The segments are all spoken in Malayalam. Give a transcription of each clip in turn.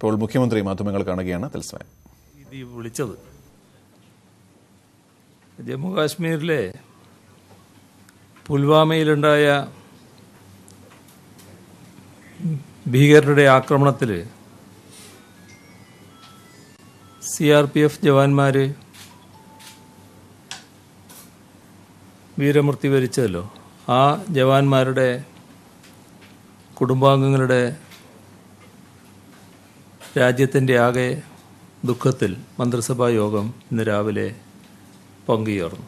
ഇപ്പോൾ മുഖ്യമന്ത്രി മാധ്യമങ്ങൾ കാണുകയാണ് തത്സമയം. വിളിച്ചത് ജമ്മു കാശ്മീരിലെ പുൽവാമയിലുണ്ടായ ഭീകരരുടെ ആക്രമണത്തിൽ CRPF ജവാന്മാർ വീരമൃത്യു വരിച്ചല്ലോ. ആ ജവാന്മാരുടെ കുടുംബാംഗങ്ങളുടെ രാജ്യത്തിൻ്റെ ആകെ ദുഃഖത്തിൽ മന്ത്രിസഭാ യോഗം ഇന്ന് രാവിലെ പങ്കുചേർന്നു.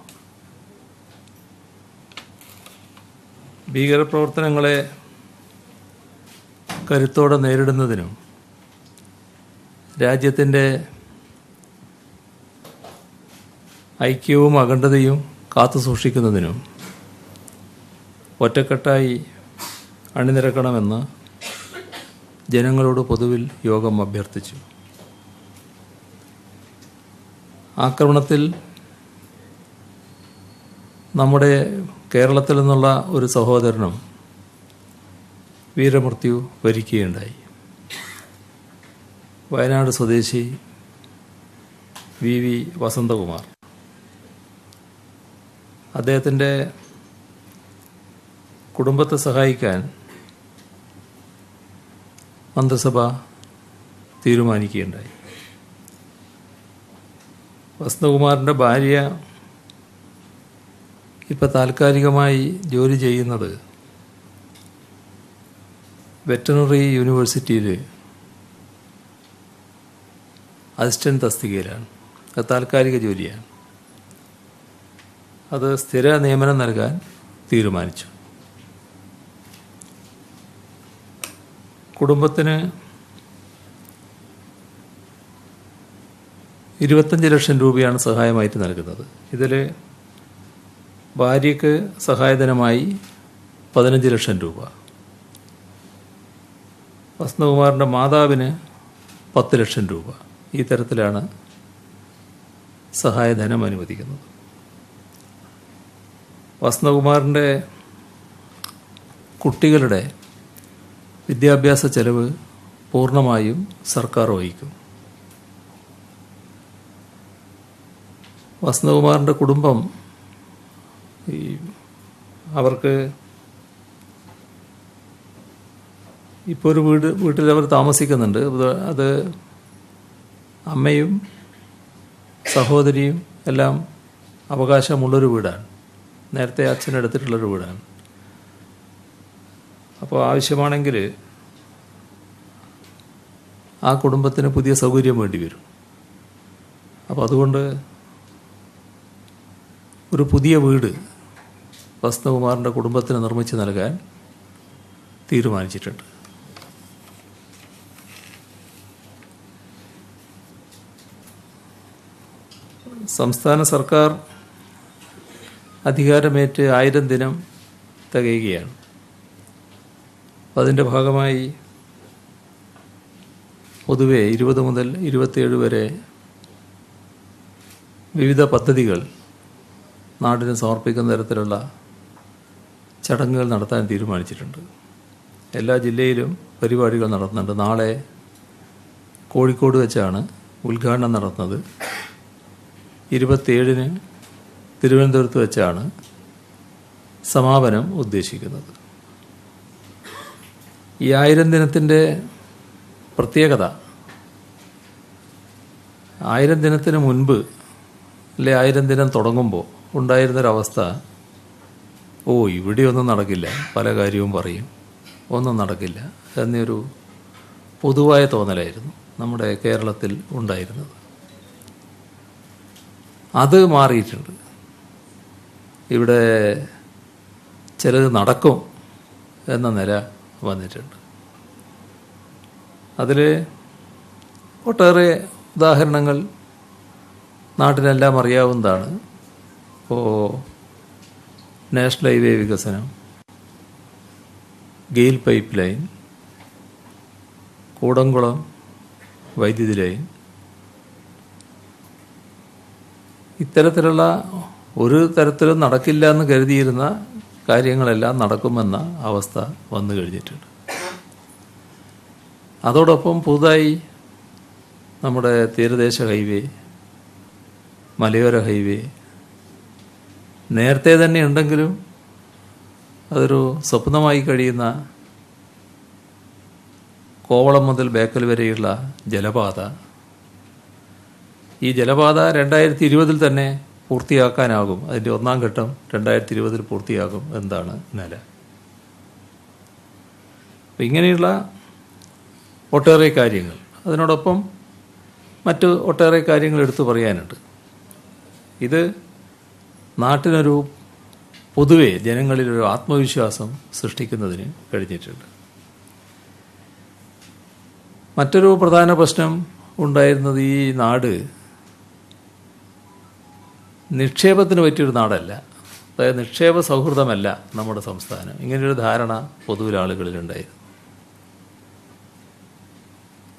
ഭീകരപ്രവർത്തനങ്ങളെ കരുത്തോടെ നേരിടുന്നതിനും രാജ്യത്തിൻ്റെ ഐക്യവും അഖണ്ഡതയും കാത്തുസൂക്ഷിക്കുന്നതിനും ഒറ്റക്കെട്ടായി അണിനിരക്കണമെന്ന് ജനങ്ങളോട് പൊതുവിൽ യോഗം അഭ്യർത്ഥിച്ചു. ആക്രമണത്തിൽ നമ്മുടെ കേരളത്തിൽ നിന്നുള്ള ഒരു സഹോദരനും വീരമൃത്യു വരിക്കുകയുണ്ടായി. വയനാട് സ്വദേശി VV വസന്തകുമാർ. അദ്ദേഹത്തിൻ്റെ കുടുംബത്തെ സഹായിക്കാൻ മന്ത്രിസഭ തീരുമാനിക്കുകയുണ്ടായി. വസന്തകുമാറിൻ്റെ ഭാര്യ ഇപ്പോൾ താൽക്കാലികമായി ജോലി ചെയ്യുന്നത് വെറ്ററിനറി യൂണിവേഴ്സിറ്റിയിൽ അസിസ്റ്റൻ്റ് തസ്തികയിലാണ്. അത് താൽക്കാലിക ജോലിയാണ്. അത് സ്ഥിര നിയമനം നൽകാൻ തീരുമാനിച്ചു. കുടുംബത്തിന് 25 ലക്ഷം രൂപയാണ് സഹായമായിട്ട് നൽകുന്നത്. ഇതിൽ ഭാര്യയ്ക്ക് സഹായധനമായി 15 ലക്ഷം രൂപ, വസന്തകുമാറിൻ്റെ മാതാവിന് 10 ലക്ഷം രൂപ. ഈ തരത്തിലാണ് സഹായധനം അനുവദിക്കുന്നത്. വസന്തകുമാറിൻ്റെ കുട്ടികളുടെ വിദ്യാഭ്യാസ ചെലവ് പൂർണ്ണമായും സർക്കാർ വഹിക്കും. വസന്തകുമാറിൻ്റെ കുടുംബം അവർക്ക് ഇപ്പോൾ ഒരു വീട്ടിൽ അവർ താമസിക്കുന്നുണ്ട്. അത് അമ്മയും സഹോദരിയും എല്ലാം അവകാശമുള്ളൊരു വീടാണ്. നേരത്തെ അച്ഛൻ എടുത്തിട്ടുള്ളൊരു വീടാണ്. അപ്പോൾ ആവശ്യമാണെങ്കിൽ ആ കുടുംബത്തിന് പുതിയ സൗകര്യം വേണ്ടി വരും. അപ്പോൾ അതുകൊണ്ട് ഒരു പുതിയ വീട് വസന്തകുമാറിൻ്റെ കുടുംബത്തിന് നിർമ്മിച്ച് നൽകാൻ തീരുമാനിച്ചിട്ടുണ്ട്. സംസ്ഥാന സർക്കാർ അധികാരമേറ്റ് 1000 ദിനം തികയുകയാണ്. അതിൻ്റെ ഭാഗമായി പൊതുവെ 20 മുതൽ 27 വരെ വിവിധ പദ്ധതികൾ നാടിന് സമർപ്പിക്കുന്ന തരത്തിലുള്ള ചടങ്ങുകൾ നടത്താൻ തീരുമാനിച്ചിട്ടുണ്ട്. എല്ലാ ജില്ലയിലും പരിപാടികൾ നടത്തുന്നുണ്ട്. നാളെ കോഴിക്കോട് വെച്ചാണ് ഉദ്ഘാടനം നടത്തുന്നത്. 27-ന് തിരുവനന്തപുരത്ത് വെച്ചാണ് സമാപനം ഉദ്ദേശിക്കുന്നത്. ഈ 1000 ദിനത്തിൻ്റെ പ്രത്യേകത, 1000 ദിനത്തിന് മുൻപ് അല്ലെ 1000 ദിനം തുടങ്ങുമ്പോൾ ഉണ്ടായിരുന്നൊരവസ്ഥ, ഇവിടെയൊന്നും നടക്കില്ല, പല കാര്യവും പറയും, ഒന്നും നടക്കില്ല എന്നൊരു പൊതുവായ തോന്നലായിരുന്നു നമ്മുടെ കേരളത്തിൽ ഉണ്ടായിരുന്നത്. അത് മാറിയിട്ടുണ്ട്. ഇവിടെ ചിലത് നടക്കും എന്ന നില വന്നിട്ടുണ്ട്. അതിൽ ഒട്ടേറെ ഉദാഹരണങ്ങൾ നാട്ടിനെല്ലാം അറിയാവുന്നതാണ്. ഇപ്പോൾ നാഷണൽ ഹൈവേ വികസനം, ഗെയിൽ പൈപ്പ് ലൈൻ, കൂടംകുളം വൈദ്യുതി ലൈൻ, ഇത്തരത്തിലുള്ള ഒരു തരത്തിലും നടക്കില്ല എന്ന് കരുതിയിരുന്ന കാര്യങ്ങളെല്ലാം നടക്കുമെന്ന അവസ്ഥ വന്നു കഴിഞ്ഞിട്ടുണ്ട്. അതോടൊപ്പം പുതുതായി നമ്മുടെ തീരദേശ ഹൈവേ, മലയോര ഹൈവേ നേരത്തെ തന്നെ ഉണ്ടെങ്കിലും അതൊരു സ്വപ്നമായി കഴിയുന്ന കോവളം മുതൽ ബേക്കൽ വരെയുള്ള ജലപാത, ഈ ജലപാത 2020 തന്നെ പൂർത്തിയാക്കാനാകും. അതിൻ്റെ ഒന്നാം ഘട്ടം 2020 പൂർത്തിയാകും എന്താണ് നില. അപ്പം ഇങ്ങനെയുള്ള ഒട്ടേറെ കാര്യങ്ങൾ, അതിനോടൊപ്പം മറ്റ് ഒട്ടേറെ കാര്യങ്ങൾ എടുത്തു പറയാനുണ്ട്. ഇത് നാട്ടിനൊരു പൊതുവെ ജനങ്ങളിലൊരു ആത്മവിശ്വാസം സൃഷ്ടിക്കുന്നതിന് കഴിഞ്ഞിട്ടുണ്ട്. മറ്റൊരു പ്രധാന പ്രശ്നം ഉണ്ടായിരുന്നത്, ഈ നാട് നിക്ഷേപത്തിന് പറ്റിയൊരു നാടല്ല, അതായത് നിക്ഷേപ സൗഹൃദമല്ല നമ്മുടെ സംസ്ഥാനം. ഇങ്ങനെയൊരു ധാരണ പൊതുവിൽ ആളുകളിലുണ്ടായിരുന്നു.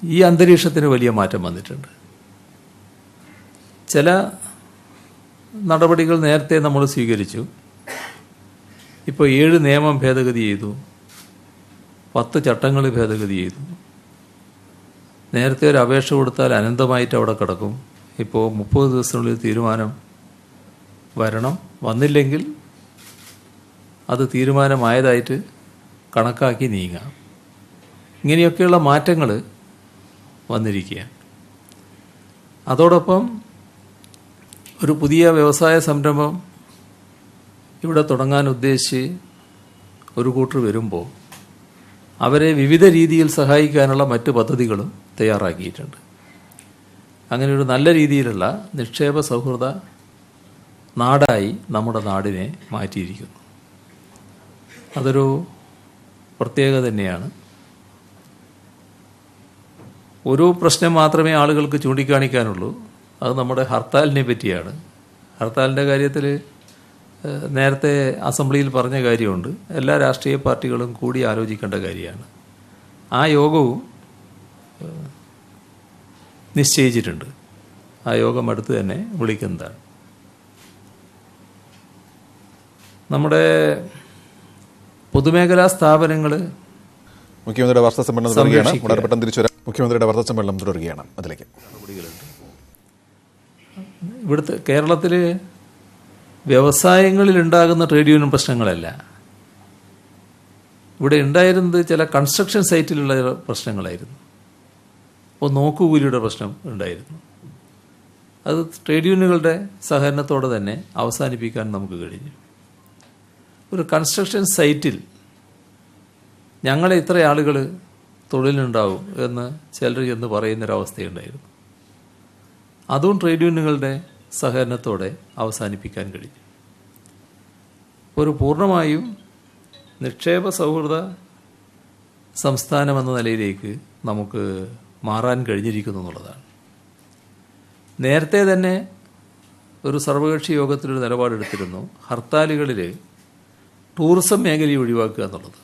ഈ അന്തരീക്ഷത്തിന് വലിയ മാറ്റം വന്നിട്ടുണ്ട്. ചില നടപടികൾ നേരത്തെ നമ്മൾ സ്വീകരിച്ചു. ഇപ്പോൾ 7 നിയമം ഭേദഗതി ചെയ്തു, 10 ചട്ടങ്ങൾ ഭേദഗതി ചെയ്തു. നേരത്തെ ഒരു അപേക്ഷ കൊടുത്താൽ അനന്തമായിട്ട് അവിടെ കിടക്കും. ഇപ്പോൾ 30 ദിവസത്തിനുള്ളിൽ തീരുമാനം വരണം, വന്നില്ലെങ്കിൽ അത് തീരുമാനമായതായിട്ട് കണക്കാക്കി നീങ്ങാം. ഇങ്ങനെയൊക്കെയുള്ള മാറ്റങ്ങൾ വന്നിരിക്കുകയാണ്. അതോടൊപ്പം ഒരു പുതിയ വ്യവസായ സംരംഭം ഇവിടെ തുടങ്ങാൻ ഉദ്ദേശിച്ച് ഒരു കൂട്ടർ വരുമ്പോൾ അവരെ വിവിധ രീതിയിൽ സഹായിക്കാനുള്ള മറ്റ് പദ്ധതികളും തയ്യാറാക്കിയിട്ടുണ്ട്. അങ്ങനെ ഒരു നല്ല രീതിയിലുള്ള നിക്ഷേപ സൗഹൃദ നാടായി നമ്മുടെ നാടിനെ മാറ്റിയിരിക്കുന്നു. അതൊരു പ്രത്യേകത തന്നെയാണ്. ഒരു പ്രശ്നം മാത്രമേ ആളുകൾക്ക് ചൂണ്ടിക്കാണിക്കാനുള്ളൂ, അത് നമ്മുടെ ഹർത്താലിനെ പറ്റിയാണ്. ഹർത്താലിൻ്റെ കാര്യത്തിൽ നേരത്തെ അസംബ്ലിയിൽ പറഞ്ഞ കാര്യമുണ്ട്. എല്ലാ രാഷ്ട്രീയ പാർട്ടികളും കൂടി ആലോചിക്കേണ്ട കാര്യമാണ്. ആ യോഗവും നിശ്ചയിച്ചിട്ടുണ്ട്. ആ യോഗം അടുത്ത് തന്നെ വിളിക്കുന്നതാണ്. നമ്മുടെ പൊതുമേഖലാ സ്ഥാപനങ്ങൾ മുഖ്യമന്ത്രിയുടെ വാർത്താ സമ്മേളനം തുടരുകയാണ്. വളരെ പെട്ടെന്ന് തിരിച്ചു വരാം. മുഖ്യമന്ത്രിയുടെ വാർത്താ സമ്മേളനം തുടരുകയാണ്. അതിലേക്ക് ഇവിടുത്തെ കേരളത്തിൽ വ്യവസായങ്ങളിൽ ഉണ്ടാകുന്ന ട്രേഡ് യൂണിയൻ പ്രശ്നങ്ങളല്ല. ഇവിടെ ഉണ്ടായിരുന്നത് ചില കൺസ്ട്രക്ഷൻ സൈറ്റിലുള്ള പ്രശ്നങ്ങളായിരുന്നു. അപ്പോൾ നോക്കുകൂലിയുടെ പ്രശ്നം ഉണ്ടായിരുന്നു. അത് ട്രേഡ് യൂണിയനുകളുടെ സഹകരണത്തോടെ തന്നെ അവസാനിപ്പിക്കാൻ നമുക്ക് കഴിഞ്ഞു. ഒരു കൺസ്ട്രക്ഷൻ സൈറ്റിൽ ഞങ്ങളെ ഇത്ര ആളുകൾ തൊഴിലുണ്ടാവും എന്ന് ചിലർ ചെന്ന് പറയുന്നൊരവസ്ഥയുണ്ടായിരുന്നു. അതും ട്രേഡ് യൂണിയനുകളുടെ സഹകരണത്തോടെ അവസാനിപ്പിക്കാൻ കഴിഞ്ഞു. ഒരു പൂർണ്ണമായും നിക്ഷേപ സൗഹൃദ സംസ്ഥാനമെന്ന നിലയിലേക്ക് നമുക്ക് മാറാൻ കഴിഞ്ഞിരിക്കുന്നു എന്നുള്ളതാണ്. നേരത്തെ തന്നെ ഒരു സർവകക്ഷി യോഗത്തിലൊരു നിലപാടെടുത്തിരുന്നു, ഹർത്താലുകളിൽ ടൂറിസം മേഖലയെ ഒഴിവാക്കുക എന്നുള്ളത്.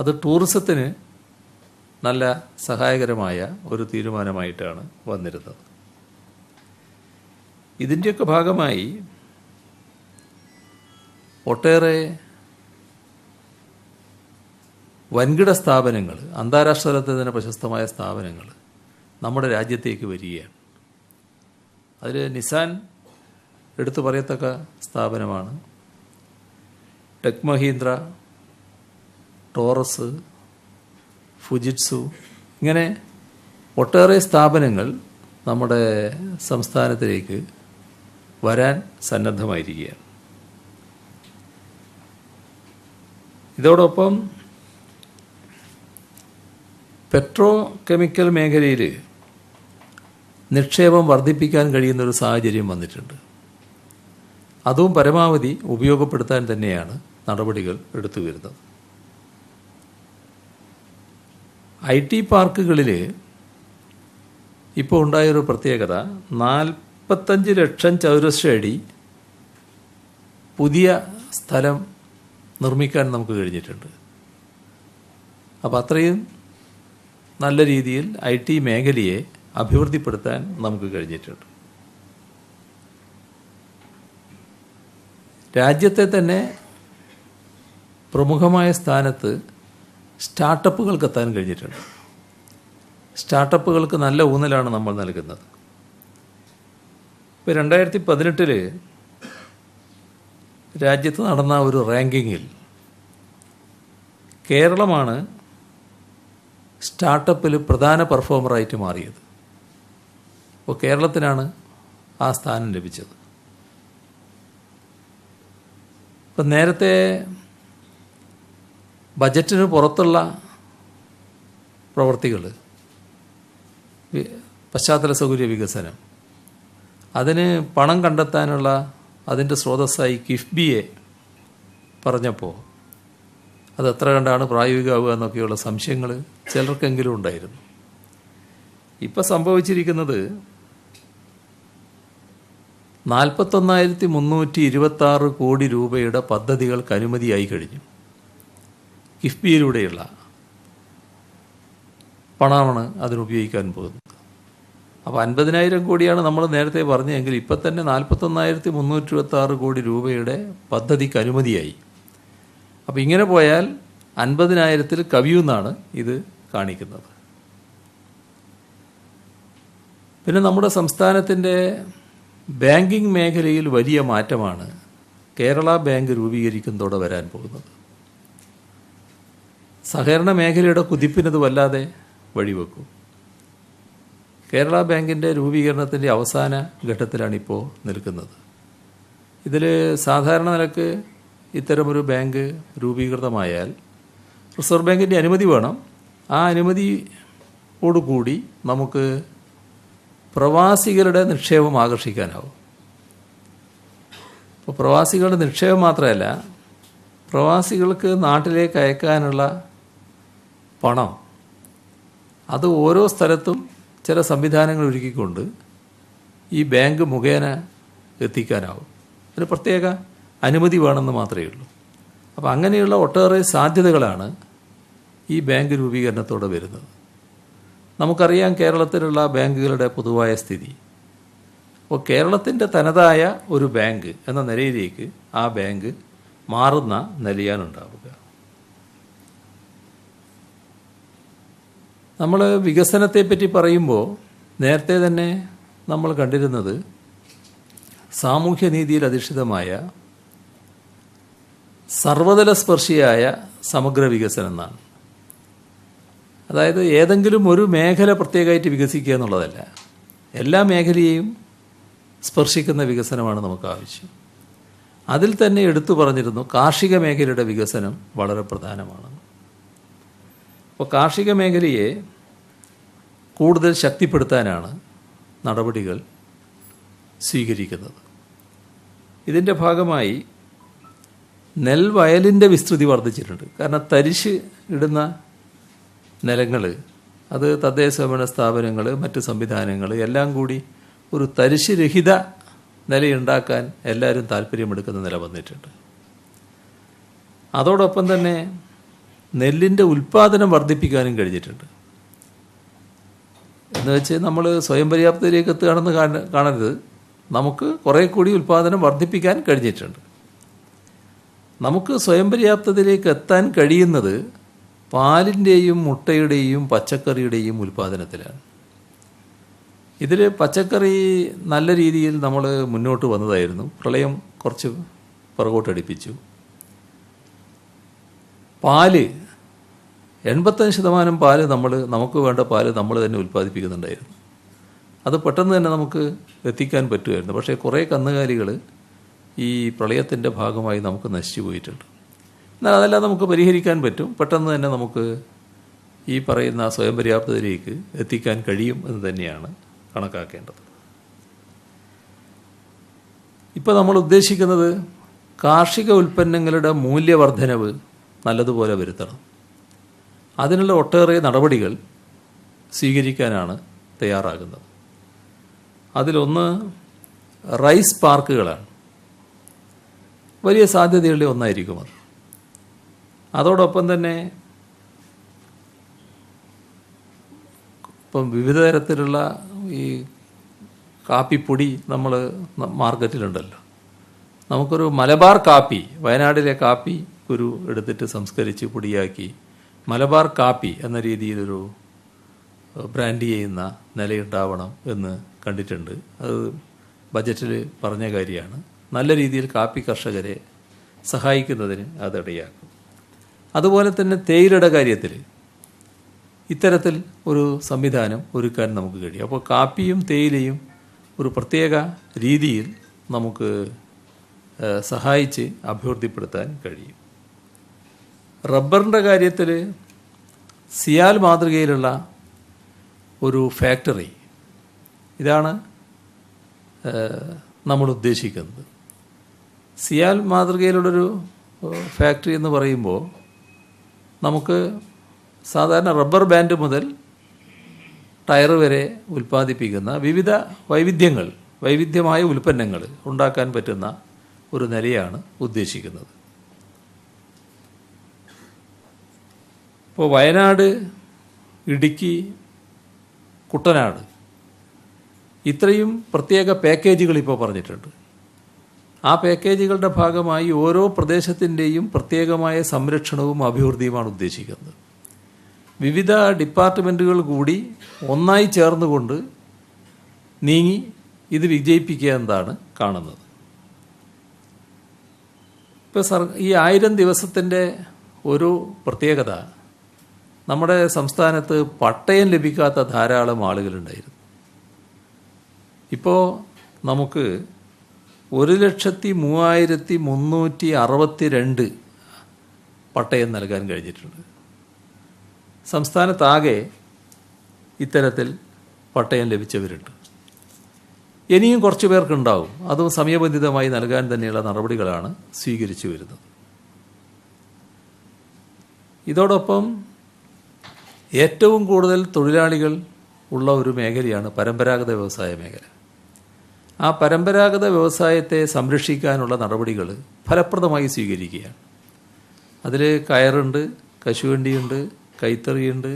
അത് ടൂറിസത്തിന് നല്ല സഹായകരമായ ഒരു തീരുമാനമായിട്ടാണ് വന്നിരുന്നത്. ഇതിൻ്റെയൊക്കെ ഭാഗമായി ഒട്ടേറെ വൻകിട സ്ഥാപനങ്ങൾ, അന്താരാഷ്ട്ര തലത്തിൽ തന്നെ പ്രശസ്തമായ സ്ഥാപനങ്ങൾ നമ്മുടെ രാജ്യത്തേക്ക് വരികയാണ്. അതിൽ നിസാൻ എടുത്തു പറയത്തക്ക സ്ഥാപനമാണ്. ടെക് മഹീന്ദ്ര, ടോറസ്, ഫുജിറ്റ്സു, ഇങ്ങനെ ഒട്ടേറെ സ്ഥാപനങ്ങൾ നമ്മുടെ സംസ്ഥാനത്തിലേക്ക് വരാൻ സന്നദ്ധമായിരിക്കുകയാണ്. ഇതോടൊപ്പം പെട്രോ കെമിക്കൽ മേഖലയിൽ നിക്ഷേപം വർദ്ധിപ്പിക്കാൻ കഴിയുന്നൊരു സാഹചര്യം വന്നിട്ടുണ്ട്. അതും പരമാവധി ഉപയോഗപ്പെടുത്താൻ തന്നെയാണ് നടപടികൾ എടുത്തു വരുന്നത്. IT പാർക്കുകളിൽ ഇപ്പോൾ ഉണ്ടായൊരു പ്രത്യേകത, 45 ലക്ഷം ചതുരശ്ര അടി പുതിയ സ്ഥലം നിർമ്മിക്കാൻ നമുക്ക് കഴിഞ്ഞിട്ടുണ്ട്. അപ്പോൾ അത്രയും നല്ല രീതിയിൽ IT മേഖലയെ അഭിവൃദ്ധിപ്പെടുത്താൻ നമുക്ക് കഴിഞ്ഞിട്ടുണ്ട്. രാജ്യത്തെ തന്നെ പ്രമുഖമായ സ്ഥാനത്ത് സ്റ്റാർട്ടപ്പുകൾക്ക് എത്താൻ കഴിഞ്ഞിട്ടുണ്ട്. സ്റ്റാർട്ടപ്പുകൾക്ക് നല്ല ഊന്നലാണ് നമ്മൾ നൽകുന്നത്. ഇപ്പോൾ 2018 രാജ്യത്ത് നടന്ന ഒരു റാങ്കിങ്ങിൽ കേരളമാണ് സ്റ്റാർട്ടപ്പിൽ പ്രധാന പെർഫോമറായിട്ട് മാറിയത്. അപ്പോൾ കേരളത്തിനാണ് ആ സ്ഥാനം ലഭിച്ചത്. ഇപ്പം നേരത്തെ ബജറ്റിന് പുറത്തുള്ള പ്രവർത്തികൾ, പശ്ചാത്തല സൗകര്യ വികസനം, അതിന് പണം കണ്ടെത്താനുള്ള അതിൻ്റെ സ്രോതസ്സായി കിഫ്ബിയെ പറഞ്ഞപ്പോൾ അത് എത്ര കണ്ടാണ് പ്രായോഗികമാവുക എന്നൊക്കെയുള്ള സംശയങ്ങൾ ചിലർക്കെങ്കിലും ഉണ്ടായിരുന്നു. ഇപ്പം സംഭവിച്ചിരിക്കുന്നത് 41,326 കോടി രൂപയുടെ പദ്ധതികൾക്ക് അനുമതിയായി കഴിഞ്ഞു. കിഫ്ബിയിലൂടെയുള്ള പണമാണ് അതിനുപയോഗിക്കാൻ പോകുന്നത്. അപ്പോൾ 50,000 കോടിയാണ് നമ്മൾ നേരത്തെ പറഞ്ഞതെങ്കിൽ ഇപ്പം തന്നെ 41,326 കോടി രൂപയുടെ പദ്ധതിക്ക് അനുമതിയായി. അപ്പോൾ ഇങ്ങനെ പോയാൽ 50,000-ൽ കവിയുമെന്നാണ് ഇത് കാണിക്കുന്നത്. പിന്നെ നമ്മുടെ സംസ്ഥാനത്തിൻ്റെ ബാങ്കിങ് മേഖലയിൽ വലിയ മാറ്റമാണ് കേരള ബാങ്ക് രൂപീകരിക്കുന്നതോടെ വരാൻ പോകുന്നത്. സഹകരണ മേഖലയുടെ കുതിപ്പിനത് വല്ലാതെ വഴിവെക്കും. കേരള ബാങ്കിൻ്റെ രൂപീകരണത്തിൻ്റെ അവസാന ഘട്ടത്തിലാണിപ്പോൾ നിൽക്കുന്നത്. ഇതിൽ സാധാരണ നിലക്ക് ഇത്തരമൊരു ബാങ്ക് രൂപീകൃതമായാൽ റിസർവ് ബാങ്കിൻ്റെ അനുമതി വേണം. ആ അനുമതിയോടുകൂടി നമുക്ക് പ്രവാസികളുടെ നിക്ഷേപം ആകർഷിക്കാനാവും. അപ്പോൾ പ്രവാസികളുടെ നിക്ഷേപം മാത്രമല്ല, പ്രവാസികൾക്ക് നാട്ടിലേക്ക് അയക്കാനുള്ള പണം അത് ഓരോ സ്ഥലത്തും ചില സംവിധാനങ്ങൾ ഒരുക്കിക്കൊണ്ട് ഈ ബാങ്ക് മുഖേന എത്തിക്കാനാവും. അതിന് പ്രത്യേക അനുമതി വേണമെന്ന് മാത്രമേ ഉള്ളൂ. അപ്പോൾ അങ്ങനെയുള്ള ഒട്ടേറെ സാധ്യതകളാണ് ഈ ബാങ്ക് രൂപീകരണത്തോടെ വരുന്നത്. നമുക്കറിയാം കേരളത്തിലുള്ള ബാങ്കുകളുടെ പൊതുവായ സ്ഥിതി. അപ്പോൾ കേരളത്തിൻ്റെ തനതായ ഒരു ബാങ്ക് എന്ന നിലയിലേക്ക് ആ ബാങ്ക് മാറുന്ന നിലയാണുണ്ടാവുക. നമ്മൾ വികസനത്തെപ്പറ്റി പറയുമ്പോൾ നേരത്തെ തന്നെ നമ്മൾ കണ്ടിരുന്നത് സാമൂഹ്യനീതിയിൽ അധിഷ്ഠിതമായ സർവതല സ്പർശിയായ സമഗ്ര വികസനം എന്നാണ്. അതായത് ഏതെങ്കിലും ഒരു മേഖല പ്രത്യേകമായിട്ട് വികസിക്കുക എന്നുള്ളതല്ല, എല്ലാ മേഖലയെയും സ്പർശിക്കുന്ന വികസനമാണ് നമുക്ക് ആവശ്യം. അതിൽ തന്നെ എടുത്തു പറഞ്ഞിരുന്നു കാർഷിക മേഖലയുടെ വികസനം വളരെ പ്രധാനമാണ്. അപ്പോൾ കാർഷിക മേഖലയെ കൂടുതൽ ശക്തിപ്പെടുത്താനാണ് നടപടികൾ സ്വീകരിക്കുന്നത്. ഇതിൻ്റെ ഭാഗമായി നെൽവയലിൻ്റെ വിസ്തൃതി വർദ്ധിച്ചിട്ടുണ്ട്. കാരണം തരിശ് ഇടുന്ന നിലങ്ങൾ അത് തദ്ദേശ സ്വയംഭരണ സ്ഥാപനങ്ങൾ, മറ്റ് സംവിധാനങ്ങൾ എല്ലാം കൂടി ഒരു തരിശ് രഹിത നിലയുണ്ടാക്കാൻ എല്ലാവരും താല്പര്യമെടുക്കുന്ന നില വന്നിട്ടുണ്ട്. അതോടൊപ്പം തന്നെ നെല്ലിൻ്റെ ഉൽപ്പാദനം വർദ്ധിപ്പിക്കാനും കഴിഞ്ഞിട്ടുണ്ട്. എന്ന് വെച്ച് നമ്മൾ സ്വയം പര്യാപ്തതയിലേക്ക് എത്തുകയാണെന്ന് കാണരുത്. നമുക്ക് കുറേ കൂടി ഉൽപ്പാദനം വർദ്ധിപ്പിക്കാൻ കഴിഞ്ഞിട്ടുണ്ട്. നമുക്ക് സ്വയം പര്യാപ്തതയിലേക്ക് എത്താൻ കഴിയുന്നത് പാലിൻ്റെയും മുട്ടയുടെയും പച്ചക്കറിയുടെയും ഉൽപ്പാദനത്തിലാണ്. ഇതിൽ പച്ചക്കറി നല്ല രീതിയിൽ നമ്മൾ മുന്നോട്ട് വന്നതായിരുന്നു. പ്രളയം കുറച്ച് പുറകോട്ടടിപ്പിച്ചു. പാല് 85% പാല് നമുക്ക് വേണ്ട പാല് നമ്മൾ തന്നെ ഉൽപ്പാദിപ്പിക്കുന്നുണ്ടായിരുന്നു. അത് പെട്ടെന്ന് തന്നെ നമുക്ക് എത്തിക്കാൻ പറ്റുമായിരുന്നു. പക്ഷേ കുറേ കന്നുകാലികൾ ഈ പ്രളയത്തിൻ്റെ ഭാഗമായി നമുക്ക് നശിച്ചു പോയിട്ടുണ്ട്. എന്നാൽ അതെല്ലാം നമുക്ക് പരിഹരിക്കാൻ പറ്റും. പെട്ടെന്ന് തന്നെ നമുക്ക് ഈ പറയുന്ന സ്വയം പര്യാപ്തതയിലേക്ക് എത്തിക്കാൻ കഴിയും എന്ന് തന്നെയാണ് കണക്കാക്കേണ്ടത്. ഇപ്പോൾ നമ്മൾ ഉദ്ദേശിക്കുന്നത് കാർഷിക ഉൽപ്പന്നങ്ങളുടെ മൂല്യവർദ്ധനവ് നല്ലതുപോലെ വരുത്തണം. അതിനുള്ള ഒട്ടേറെ നടപടികൾ സ്വീകരിക്കാനാണ് തയ്യാറാകുന്നത്. അതിലൊന്ന് റൈസ് പാർക്കുകളാണ്. വലിയ സാധ്യതയുള്ള ഒന്നായിരിക്കും അത്. അതോടൊപ്പം തന്നെ ഇപ്പം വിവിധ തരത്തിലുള്ള ഈ കാപ്പിപ്പൊടി നമ്മൾ മാർക്കറ്റിലുണ്ടല്ലോ. നമുക്കൊരു മലബാർ കാപ്പി, വയനാട്ടിലെ കാപ്പി കുരു എടുത്തിട്ട് സംസ്കരിച്ച് പൊടിയാക്കി മലബാർ കാപ്പി എന്ന രീതിയിലൊരു ബ്രാൻഡ് ചെയ്യുന്ന നിലയുണ്ടാവണം എന്ന് കണ്ടിട്ടുണ്ട്. അത് ബജറ്റിൽ പറഞ്ഞ കാര്യമാണ്. നല്ല രീതിയിൽ കാപ്പി കർഷകരെ സഹായിക്കുന്നതിന് അതിടയാക്കും. അതുപോലെ തന്നെ തേയിലയുടെ കാര്യത്തിൽ ഇത്തരത്തിൽ ഒരു സംവിധാനം ഒരുക്കാൻ നമുക്ക് കഴിയും. അപ്പോൾ കാപ്പിയും തേയിലയും ഒരു പ്രത്യേക രീതിയിൽ നമുക്ക് സഹായിച്ച് അഭിവൃദ്ധിപ്പെടുത്താൻ കഴിയും. റബ്ബറിൻ്റെ കാര്യത്തിൽ സിയാൽ മാതൃകയിലുള്ള ഒരു ഫാക്ടറി, ഇതാണ് നമ്മൾ ഉദ്ദേശിക്കുന്നത്. സിയാൽ മാതൃകയിലുള്ളൊരു ഫാക്ടറി എന്ന് പറയുമ്പോൾ നമുക്ക് സാധാരണ റബ്ബർ ബാൻഡ് മുതൽ ടയർ വരെ ഉൽപ്പാദിപ്പിക്കുന്ന വിവിധ വൈവിധ്യമായ ഉൽപ്പന്നങ്ങൾ ഉണ്ടാക്കാൻ പറ്റുന്ന ഒരു നിലയാണ് ഉദ്ദേശിക്കുന്നത്. ഇപ്പോൾ വയനാട്, ഇടുക്കി, കുട്ടനാട് ഇത്രയും പ്രത്യേക പാക്കേജുകൾ ഇപ്പോൾ പറഞ്ഞിട്ടുണ്ട്. ആ പാക്കേജുകളുടെ ഭാഗമായി ഓരോ പ്രദേശത്തിൻ്റെയും പ്രത്യേകമായ സംരക്ഷണവും അഭിവൃദ്ധിയുമാണ് ഉദ്ദേശിക്കുന്നത്. വിവിധ ഡിപ്പാർട്ട്മെൻറ്റുകൾ കൂടി ഒന്നായി ചേർന്നുകൊണ്ട് നീങ്ങി ഇത് വിജയിപ്പിക്കുക എന്നതാണ് കാണുന്നത്. ഇപ്പോൾ ഈ 1000 ദിവസത്തിൻ്റെ ഒരു പ്രത്യേകത, നമ്മുടെ സംസ്ഥാനത്ത് പട്ടയം ലഭിക്കാത്ത ധാരാളം ആളുകളുണ്ടായിരുന്നു. ഇപ്പോൾ നമുക്ക് 1,03,362 പട്ടയം നൽകാൻ കഴിഞ്ഞിട്ടുണ്ട്. സംസ്ഥാനത്താകെ ഇത്തരത്തിൽ പട്ടയം ലഭിച്ചവരുണ്ട്. ഇനിയും കുറച്ച് പേർക്കുണ്ടാവും. അതും സമയബന്ധിതമായി നൽകാൻ തന്നെയുള്ള നടപടികളാണ് സ്വീകരിച്ചു വരുന്നത്. ഇതോടൊപ്പം ഏറ്റവും കൂടുതൽ തൊഴിലാളികൾ ഉള്ള ഒരു മേഖലയാണ് പരമ്പരാഗത വ്യവസായ മേഖല. ആ പരമ്പരാഗത വ്യവസായത്തെ സംരക്ഷിക്കാനുള്ള നടപടികൾ ഫലപ്രദമായി സ്വീകരിക്കുകയാണ്. അതിൽ കയറുണ്ട്, കശുവണ്ടിയുണ്ട്, കൈത്തറിയുണ്ട്,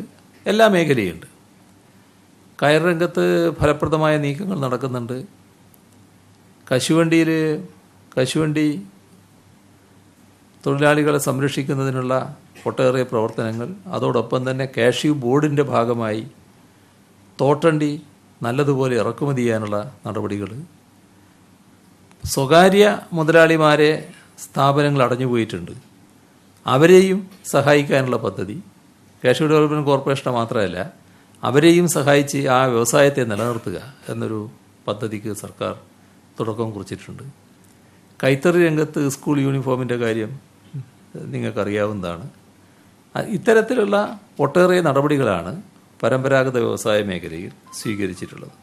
എല്ലാ മേഖലയുണ്ട്. കയർ രംഗത്ത് ഫലപ്രദമായ നീക്കങ്ങൾ നടക്കുന്നുണ്ട്. കശുവണ്ടി തൊഴിലാളികളെ സംരക്ഷിക്കുന്നതിനുള്ള ഒട്ടേറെ പ്രവർത്തനങ്ങൾ, അതോടൊപ്പം തന്നെ കാഷ്യൂ ബോർഡിൻ്റെ ഭാഗമായി തോട്ടണ്ടി നല്ലതുപോലെ ഇറക്കുമതി ചെയ്യാനുള്ള നടപടികൾ, സ്വകാര്യ മുതലാളിമാരെ സ്ഥാപനങ്ങൾ അടഞ്ഞുപോയിട്ടുണ്ട്, അവരെയും സഹായിക്കാനുള്ള പദ്ധതി, കാഷ്യൂ ഡെവലപ്മെൻറ്റ് കോർപ്പറേഷനെ മാത്രമല്ല അവരെയും സഹായിച്ച് ആ വ്യവസായത്തെ നിലനിർത്തുക എന്നൊരു പദ്ധതിക്ക് സർക്കാർ തുടക്കം കുറിച്ചിട്ടുണ്ട്. കൈത്തറി രംഗത്ത് സ്കൂൾ യൂണിഫോമിൻ്റെ കാര്യം നിങ്ങൾക്കറിയാവുന്നതാണ്. ഇത്തരത്തിലുള്ള ഒട്ടേറെ നടപടികളാണ് പരമ്പരാഗത വ്യവസായ മേഖലയിൽ സ്വീകരിച്ചിട്ടുള്ളത്.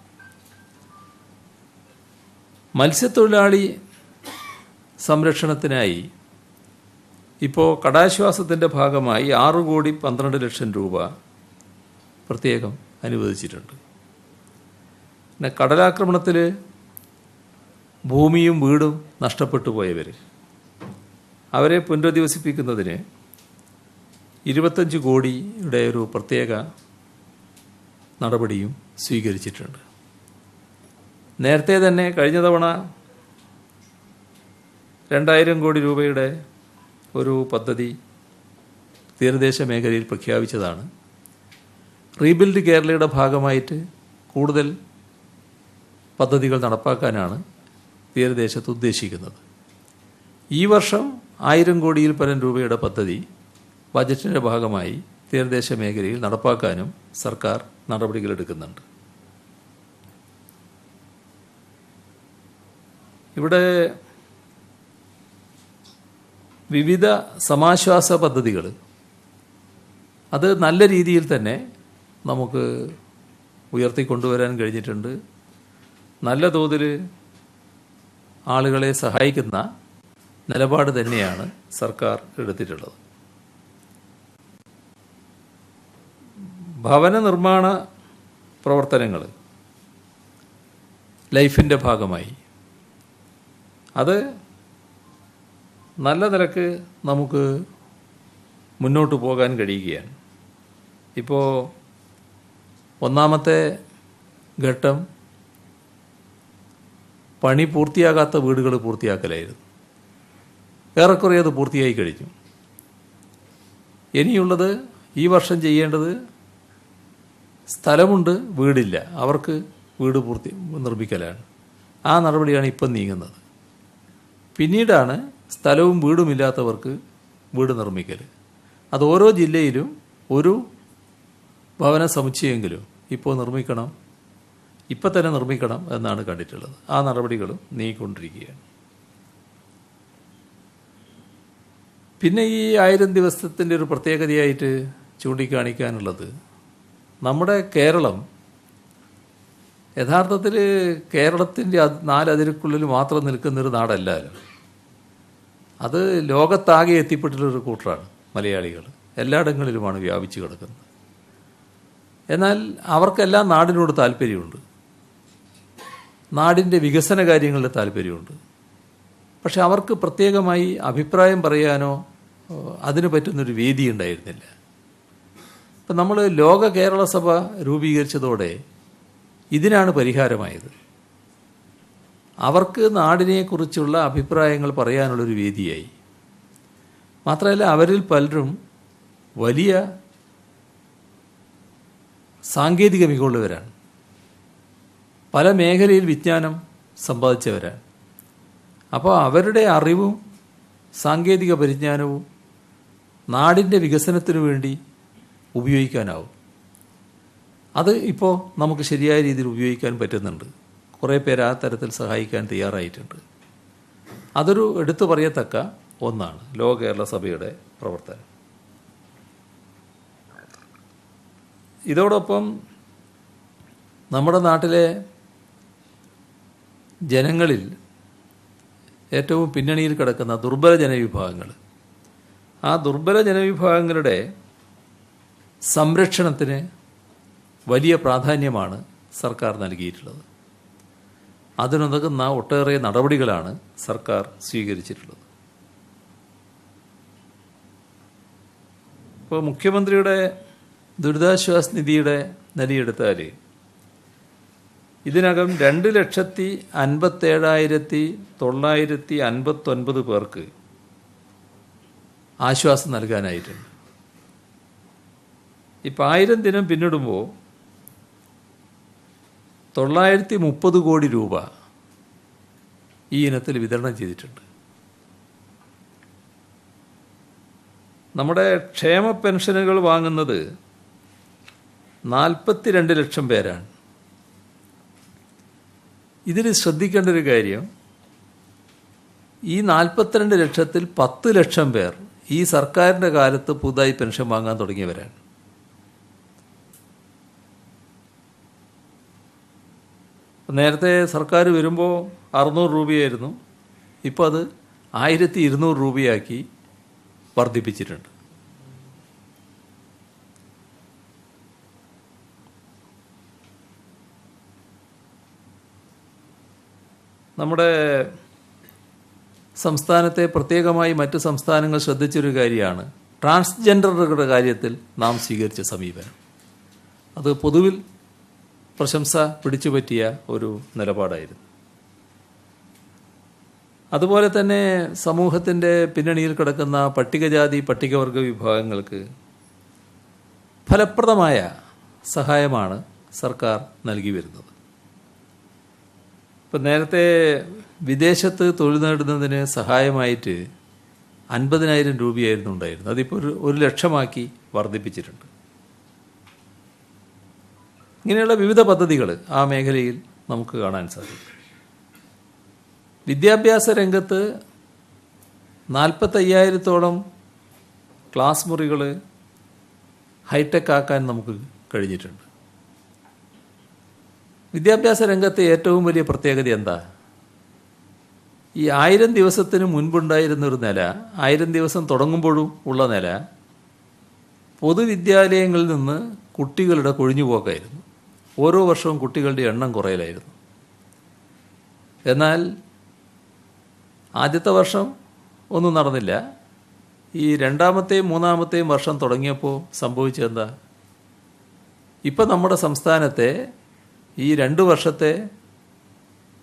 മത്സ്യത്തൊഴിലാളി സംരക്ഷണത്തിനായി ഇപ്പോൾ കടാശ്വാസത്തിൻ്റെ ഭാഗമായി 6,12,00,000 രൂപ പ്രത്യേകം അനുവദിച്ചിട്ടുണ്ട്. പിന്നെ കടലാക്രമണത്തിൽ ഭൂമിയും വീടും നഷ്ടപ്പെട്ടു പോയവർ, അവരെ പുനരധിവസിപ്പിക്കുന്നതിന് 25 കോടിയുടെ ഒരു പ്രത്യേക നടപടിയും സ്വീകരിച്ചിട്ടുണ്ട്. നേരത്തെ തന്നെ കഴിഞ്ഞ തവണ 2,000 കോടി രൂപയുടെ ഒരു പദ്ധതി തീരദേശ മേഖലയിൽ പ്രഖ്യാപിച്ചതാണ്. റീബിൽഡ് കേരളയുടെ ഭാഗമായിട്ട് കൂടുതൽ പദ്ധതികൾ നടപ്പാക്കാനാണ് തീരദേശത്ത് ഉദ്ദേശിക്കുന്നത്. ഈ വർഷം 1000 കോടിയിൽ പരം രൂപയുടെ പദ്ധതി ബജറ്റിൻ്റെ ഭാഗമായി തീരദേശ മേഖലയിൽ നടപ്പാക്കാനും സർക്കാർ നടപടികളെടുക്കുന്നുണ്ട്. ഇവിടെ വിവിധ സമാശ്വാസ പദ്ധതികൾ അത് നല്ല രീതിയിൽ തന്നെ നമുക്ക് ഉയർത്തിക്കൊണ്ടുവരാൻ കഴിഞ്ഞിട്ടുണ്ട്. നല്ല തോതിൽ ആളുകളെ സഹായിക്കുന്ന നിലപാട് തന്നെയാണ് സർക്കാർ എടുത്തിട്ടുള്ളത്. ഭവന നിർമ്മാണ പ്രവർത്തനങ്ങൾ ലൈഫിൻ്റെ ഭാഗമായി അത് നല്ല നിലക്ക് നമുക്ക് മുന്നോട്ട് പോകാൻ കഴിയുകയാണ്. ഇപ്പോൾ ഒന്നാമത്തെ ഘട്ടം പണി പൂർത്തിയാകാത്ത വീടുകൾ പൂർത്തിയാക്കലായിരുന്നു. ഏറെക്കുറെ അത് പൂർത്തിയായി കഴിഞ്ഞു. ഇനിയുള്ളത് ഈ വർഷം ചെയ്യേണ്ടത് സ്ഥലമുണ്ട്, വീടില്ല, അവർക്ക് വീട് നിർമ്മിക്കലാണ്. ആ നടപടിയാണ് ഇപ്പം നീങ്ങുന്നത്. പിന്നീടാണ് സ്ഥലവും വീടുമില്ലാത്തവർക്ക് വീട് നിർമ്മിക്കൽ. അത് ഓരോ ജില്ലയിലും ഒരു ഭവന സമുച്ചയമെങ്കിലും ഇപ്പോൾ നിർമ്മിക്കണം, ഇപ്പം തന്നെ നിർമ്മിക്കണം എന്നാണ് കണ്ടിട്ടുള്ളത്. ആ നടപടികളും നീങ്ങിക്കൊണ്ടിരിക്കുകയാണ്. പിന്നെ ഈ 1000 ദിവസത്തിൻ്റെ ഒരു പ്രത്യേകതയായിട്ട് ചൂണ്ടിക്കാണിക്കാനുള്ളത്, നമ്മുടെ കേരളം യഥാർത്ഥത്തിൽ കേരളത്തിൻ്റെ 4 അതിരുക്കുള്ളിൽ മാത്രം നിൽക്കുന്നൊരു നാടല്ലല്ലോ. അത് ലോകത്താകെ എത്തിപ്പെട്ടിട്ടൊരു കൂട്ടറാണ് മലയാളികൾ. എല്ലായിടങ്ങളിലുമാണ് വ്യാപിച്ചു കിടക്കുന്നത്. എന്നാൽ അവർക്കെല്ലാം നാടിനോട് താല്പര്യമുണ്ട്, നാടിൻ്റെ വികസന കാര്യങ്ങളിൽ താല്പര്യമുണ്ട്. പക്ഷെ അവർക്ക് പ്രത്യേകമായി അഭിപ്രായം പറയാനോ അതിന് പറ്റുന്നൊരു വേദി ഉണ്ടായിരുന്നില്ല. ഇപ്പം നമ്മൾ ലോക കേരള സഭ രൂപീകരിച്ചതോടെ ഇതിനാണ് പരിഹാരമായത്. അവർക്ക് നാടിനെക്കുറിച്ചുള്ള അഭിപ്രായങ്ങൾ പറയാനുള്ളൊരു വേദിയായി. മാത്രമല്ല, അവരിൽ പലരും വലിയ സാങ്കേതിക മികവുള്ളവരാണ്, പല മേഖലയിൽ വിജ്ഞാനം സമ്പാദിച്ചവരാണ്. അപ്പോൾ അവരുടെ അറിവും സാങ്കേതിക പരിജ്ഞാനവും നാടിൻ്റെ വികസനത്തിനു വേണ്ടി ഉപയോഗിക്കാനാവും. അത് ഇപ്പോൾ നമുക്ക് ശരിയായ രീതിയിൽ ഉപയോഗിക്കാൻ പറ്റുന്നുണ്ട്. കുറേ പേര് ആ തരത്തിൽ സഹായിക്കാൻ തയ്യാറായിട്ടുണ്ട്. അതൊരു എടുത്തു പറയത്തക്ക ഒന്നാണ് ലോക കേരള സഭയുടെ പ്രവർത്തനം. ഇതോടൊപ്പം നമ്മുടെ നാട്ടിലെ ജനങ്ങളിൽ ഏറ്റവും പിന്നണിയിൽ കിടക്കുന്ന ദുർബല ജനവിഭാഗങ്ങൾ, ആ ദുർബല ജനവിഭാഗങ്ങളുടെ സംരക്ഷണത്തിന് വലിയ പ്രാധാന്യമാണ് സർക്കാർ നൽകിയിട്ടുള്ളത്. അതിനുതകുന്ന ഒട്ടേറെ നടപടികളാണ് സർക്കാർ സ്വീകരിച്ചിട്ടുള്ളത്. ഇപ്പോൾ മുഖ്യമന്ത്രിയുടെ ദുരിതാശ്വാസ നിധിയുടെ നിലയെടുത്താൽ ഇതിനകം 2,57,959 പേർക്ക് ആശ്വാസം നൽകാനായിട്ടുണ്ട്. ഇപ്പം 1000 ദിനം പിന്നിടുമ്പോൾ 930 കോടി രൂപ ഈ ഇനത്തിൽ വിതരണം ചെയ്തിട്ടുണ്ട്. നമ്മുടെ ക്ഷേമ പെൻഷനുകൾ വാങ്ങുന്നത് 42 ലക്ഷം പേരാണ്. ഇതിൽ ശ്രദ്ധിക്കേണ്ട ഒരു കാര്യം, ഈ 42 ലക്ഷത്തിൽ 10 ലക്ഷം പേർ ഈ സർക്കാരിൻ്റെ കാലത്ത് പുതുതായി പെൻഷൻ വാങ്ങാൻ തുടങ്ങിയവരാണ്. നേരത്തെ സർക്കാർ വരുമ്പോൾ 600 രൂപയായിരുന്നു, ഇപ്പോൾ അത് 1200 രൂപയാക്കി വർദ്ധിപ്പിച്ചിട്ടുണ്ട്. നമ്മുടെ സംസ്ഥാനത്തെ പ്രത്യേകമായി മറ്റ് സംസ്ഥാനങ്ങൾ ശ്രദ്ധിച്ചൊരു കാര്യമാണ് ട്രാൻസ്ജെൻഡറുകളുടെ കാര്യത്തിൽ നാം സ്വീകരിച്ച സമീപനം. അത് പൊതുവിൽ പ്രശംസ പിടിച്ചുപറ്റിയ ഒരു നിലപാടായിരുന്നു. അതുപോലെ തന്നെ സമൂഹത്തിൻ്റെ പിന്നണിയിൽ കിടക്കുന്ന പട്ടികജാതി പട്ടികവർഗ വിഭാഗങ്ങൾക്ക് ഫലപ്രദമായ സഹായമാണ് സർക്കാർ നൽകി വരുന്നത്. ഇപ്പം നേരത്തെ വിദേശത്ത് തൊഴിൽ നേടുന്നതിന് സഹായമായിട്ട് 50,000 രൂപയായിരുന്നു ഉണ്ടായിരുന്നത്. അതിപ്പോൾ 1 ലക്ഷമാക്കി വർദ്ധിപ്പിച്ചിട്ടുണ്ട്. ഇങ്ങനെയുള്ള വിവിധ പദ്ധതികൾ ആ മേഖലയിൽ നമുക്ക് കാണാൻ സാധിക്കും. വിദ്യാഭ്യാസ രംഗത്ത് 45,000-ഓളം ക്ലാസ് മുറികൾ ഹൈടെക് ആക്കാൻ നമുക്ക് കഴിഞ്ഞിട്ടുണ്ട്. വിദ്യാഭ്യാസ രംഗത്തെ ഏറ്റവും വലിയ പ്രത്യേകത എന്താ? ഈ 1000 ദിവസത്തിന് മുൻപുണ്ടായിരുന്നൊരു നില, 1000 ദിവസം തുടങ്ങുമ്പോഴും ഉള്ള നില, പൊതുവിദ്യാലയങ്ങളിൽ നിന്ന് കുട്ടികളുടെ കൊഴിഞ്ഞുപോക്കായിരുന്നു. ഓരോ വർഷവും കുട്ടികളുടെ എണ്ണം കുറയലായിരുന്നു. എന്നാൽ ആദ്യത്തെ വർഷം ഒന്നും നടന്നില്ല. ഈ രണ്ടാമത്തെയും മൂന്നാമത്തെയും വർഷം തുടങ്ങിയപ്പോൾ സംഭവിച്ചതെന്താ? ഇപ്പം നമ്മുടെ സംസ്ഥാനത്തെ ഈ 2 വർഷത്തെ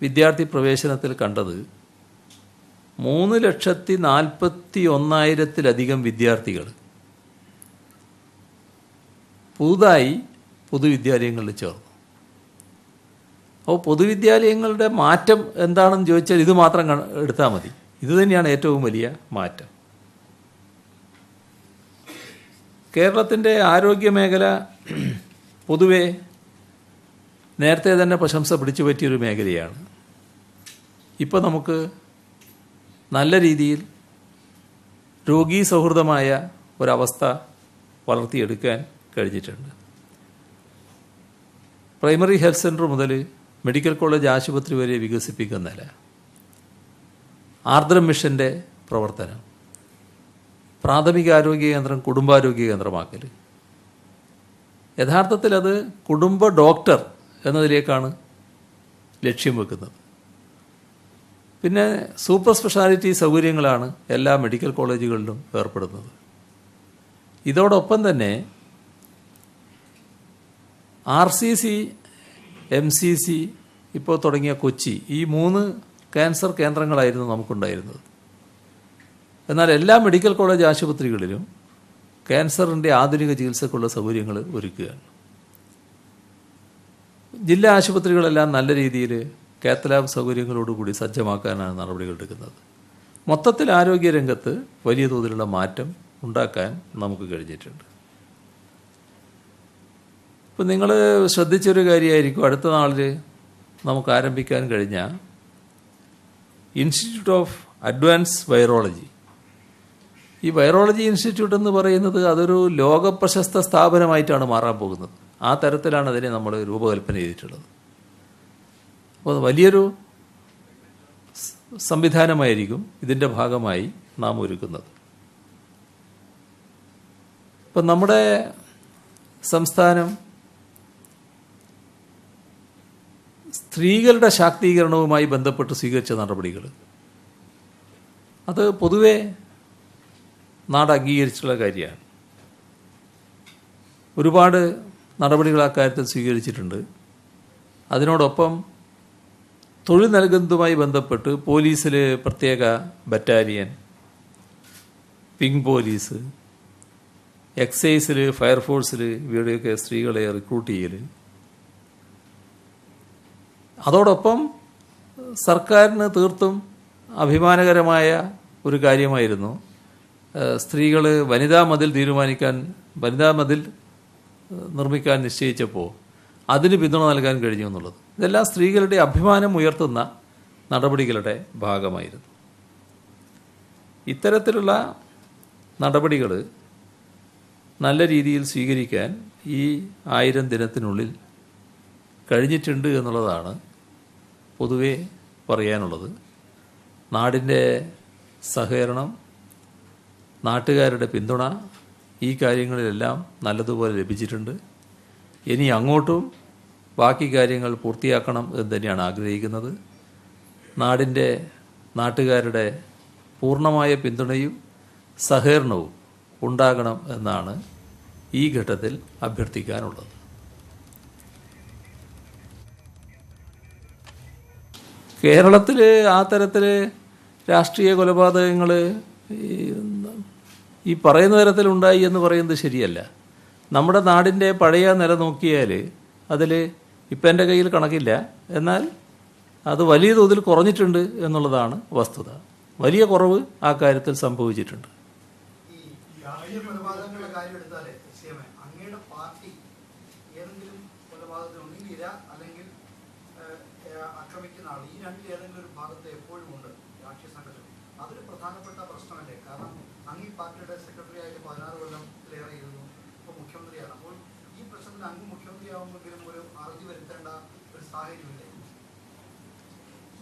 വിദ്യാർത്ഥി പ്രവേശനത്തിൽ കണ്ടത് 3,41,000-ലധികം വിദ്യാർത്ഥികൾ പുതുതായി പൊതുവിദ്യാലയങ്ങളിൽ ചേർന്നു. അപ്പോൾ പൊതുവിദ്യാലയങ്ങളുടെ മാറ്റം എന്താണെന്ന് ചോദിച്ചാൽ ഇത് മാത്രം എടുത്താൽ മതി. ഇത് തന്നെയാണ് ഏറ്റവും വലിയ മാറ്റം. കേരളത്തിൻ്റെ ആരോഗ്യ മേഖല പൊതുവെ നേരത്തെ തന്നെ പ്രശംസ പിടിച്ചു പറ്റിയൊരു മേഖലയാണ്. ഇപ്പോൾ നമുക്ക് നല്ല രീതിയിൽ രോഗീ സൗഹൃദമായ ഒരവസ്ഥ വളർത്തിയെടുക്കാൻ കഴിഞ്ഞിട്ടുണ്ട്. പ്രൈമറി ഹെൽത്ത് സെൻറ്റർ മുതൽ മെഡിക്കൽ കോളേജ് ആശുപത്രി വരെ വികസിപ്പിക്കുന്ന നില, ആർദ്രം മിഷൻ്റെ പ്രവർത്തനം, പ്രാഥമികാരോഗ്യ കേന്ദ്രം കുടുംബാരോഗ്യ കേന്ദ്രമാക്കൽ, യഥാർത്ഥത്തിൽ അത് കുടുംബ ഡോക്ടർ എന്നതിലേക്കാണ് ലക്ഷ്യം വെക്കുന്നത്. പിന്നെ സൂപ്പർ സ്പെഷ്യാലിറ്റി സൗകര്യങ്ങളാണ് എല്ലാ മെഡിക്കൽ കോളേജുകളിലും ഏർപ്പെടുന്നത്. ഇതോടൊപ്പം തന്നെ RCC, MCC, ഇപ്പോൾ തുടങ്ങിയ കൊച്ചി, ഈ 3 ക്യാൻസർ കേന്ദ്രങ്ങളായിരുന്നു നമുക്കുണ്ടായിരുന്നത്. എന്നാൽ എല്ലാ മെഡിക്കൽ കോളേജ് ആശുപത്രികളിലും ക്യാൻസറിൻ്റെ ആധുനിക ചികിത്സക്കുള്ള സൗകര്യങ്ങൾ ഒരുക്കുകയാണ്. ജില്ലാ ആശുപത്രികളെല്ലാം നല്ല രീതിയിൽ കാത്ത് ലാബ് സൗകര്യങ്ങളോടുകൂടി സജ്ജമാക്കാനാണ് നടപടികൾ എടുക്കുന്നത്. മൊത്തത്തിൽ ആരോഗ്യരംഗത്ത് വലിയ തോതിലുള്ള മാറ്റം ഉണ്ടാക്കാൻ നമുക്ക് കഴിഞ്ഞിട്ടുണ്ട്. ഇപ്പം നിങ്ങൾ ശ്രദ്ധിച്ചൊരു കാര്യമായിരിക്കും, അടുത്ത നാളിൽ നമുക്ക് ആരംഭിക്കാൻ കഴിഞ്ഞ ഇൻസ്റ്റിറ്റ്യൂട്ട് ഓഫ് അഡ്വാൻസ് വൈറോളജി. ഈ വൈറോളജി ഇൻസ്റ്റിറ്റ്യൂട്ട് എന്ന് പറയുന്നത് അതൊരു ലോകപ്രശസ്ത സ്ഥാപനമായിട്ടാണ് മാറാൻ പോകുന്നത്. ആ തരത്തിലാണ് അതിനെ നമ്മൾ രൂപകൽപ്പന ചെയ്തിട്ടുള്ളത്. അപ്പോൾ വലിയൊരു സംവിധാനമായിരിക്കും ഇതിൻ്റെ ഭാഗമായി നാം ഒരുക്കുന്നത്. ഇപ്പം നമ്മുടെ സംസ്ഥാനം സ്ത്രീകളുടെ ശാക്തീകരണവുമായി ബന്ധപ്പെട്ട് സ്വീകരിച്ച നടപടികൾ, അത് പൊതുവെ നാട് അംഗീകരിച്ചുള്ള കാര്യമാണ്. ഒരുപാട് നടപടികൾ അക്കാര്യത്തിൽ സ്വീകരിച്ചിട്ടുണ്ട്. അതിനോടൊപ്പം തൊഴിൽ നൽകുന്നതുമായി ബന്ധപ്പെട്ട് പോലീസിൽ പ്രത്യേക ബറ്റാലിയൻ, പിങ്ക് പോലീസ്, എക്സൈസിൽ, ഫയർഫോഴ്സിൽ ഇവയുടെയൊക്കെ സ്ത്രീകളെ റിക്രൂട്ട് ചെയ്യൽ, അതോടൊപ്പം സർക്കാരിന് തീർത്തും അഭിമാനകരമായ ഒരു കാര്യമായിരുന്നു സ്ത്രീകൾ വനിതാ മതിൽ നിർമ്മിക്കാൻ നിശ്ചയിച്ചപ്പോൾ അതിന് പിന്തുണ നൽകാൻ കഴിഞ്ഞു എന്നുള്ളത്. ഇതെല്ലാം സ്ത്രീകളുടെ അഭിമാനം ഉയർത്തുന്ന നടപടികളുടെ ഭാഗമായിരുന്നു. ഇത്തരത്തിലുള്ള നടപടികൾ നല്ല രീതിയിൽ സ്വീകരിക്കാൻ ഈ 1000 ദിനത്തിനുള്ളിൽ കഴിഞ്ഞിട്ടുണ്ട് എന്നുള്ളതാണ് പൊതുവെ പറയാനുള്ളത്. നാടിൻ്റെ സഹകരണം, നാട്ടുകാരുടെ പിന്തുണ ഈ കാര്യങ്ങളിലെല്ലാം നല്ലതുപോലെ ലഭിച്ചിട്ടുണ്ട്. ഇനി അങ്ങോട്ടും ബാക്കി കാര്യങ്ങൾ പൂർത്തിയാക്കണം എന്ന് തന്നെയാണ് ആഗ്രഹിക്കുന്നത്. നാട്ടുകാരുടെ പൂർണ്ണമായ പിന്തുണയും സഹകരണവും ഉണ്ടാകണം എന്നാണ് ഈ ഘട്ടത്തിൽ അഭ്യർത്ഥിക്കാനുള്ളത്. കേരളത്തിൽ ആ തരത്തിൽ രാഷ്ട്രീയ കൊലപാതകങ്ങൾ ഈ പറയുന്ന തരത്തിലുണ്ടായി എന്ന് പറയുന്നത് ശരിയല്ല. നമ്മുടെ നാടിൻ്റെ പഴയ നില നോക്കിയാൽ അതിൽ ഇപ്പം എൻ്റെ കയ്യിൽ കണക്കില്ല, എന്നാൽ അത് വലിയ തോതിൽ കുറഞ്ഞിട്ടുണ്ട് എന്നുള്ളതാണ് വസ്തുത. വലിയ കുറവ് ആ കാര്യത്തിൽ സംഭവിച്ചിട്ടുണ്ട്.